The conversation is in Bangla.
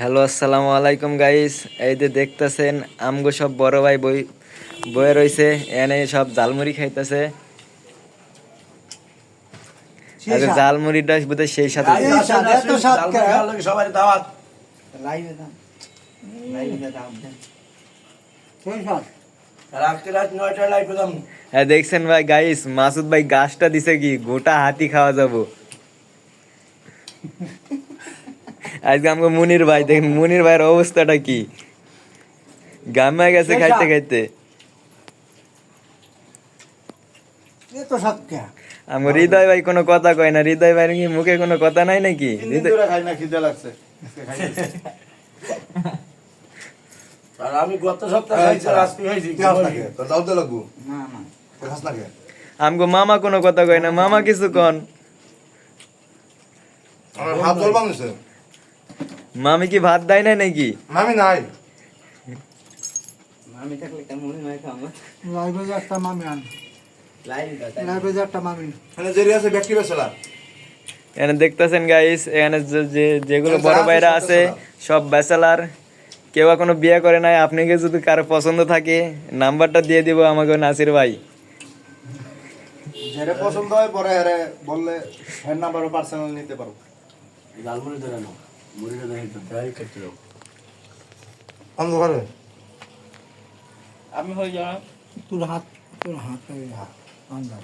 হ্যালো, আসসালামু আলাইকুম গাইস। এই যে দেখতেছেন আমগো সব বড় ভাই বয়ে রইছে, এনে সব জালমুড়ি খাইতেছে। আরে জালমুড়িটা বোধহয় সেই সাথে সবাই দাওয়াত রাত্রে রাত 9টায় লাইভ পেলাম। হ্যাঁ দেখছেন ভাই গাইস, মাসুদ ভাই গাছটা দিছে কি গোটা হাতি খাওয়া যাবো। আজকে আমাকে মুনির ভাই দেখেন, মুনির ভাইয়ের অবস্থাটা কি, গামা গেছে খাইতে খাইতে। আমার হৃদয় ভাই কোনো কথা কয় না। হৃদয় ভাই কি মুখে কোনো কথা নাই নাকি? আর আমি গত সপ্তাহে খাইছি, আজকে খাইছি। আমগো মামা কোনো কথা কয় না। মামা কিছু কন। মামি কি ভাত দেয় না নাকি? মামি নাই। মামি থাকলে কেমন হয় খাবো? লাইভে যে একটা মামি আন, লাইভে যে একটা মামি এখানে জেরি আছে ব্যক্তি বেসলা। এখানে দেখতেছেন গাইস, এখানে যেগুলো বড় ভাইরা আছে সব ব্যাচেলার, কেউ এখনো বিয়ে করে নাই। আপনাকে যদি কারো পছন্দ থাকে নাম্বারটা দিয়ে দিব আমাকে নাসির ভাই। যেটা পছন্দ হয় পরে হেরে বললে এর নাম্বারও পার্সোনাল নিতে পারো। জালমুড়ি ধরে নাও, মুড়িটা দেখে তো দেয় খেতে দাও। অন্ধকারে আমি হয়ে যাওয়া তোর হাত আন্দাজ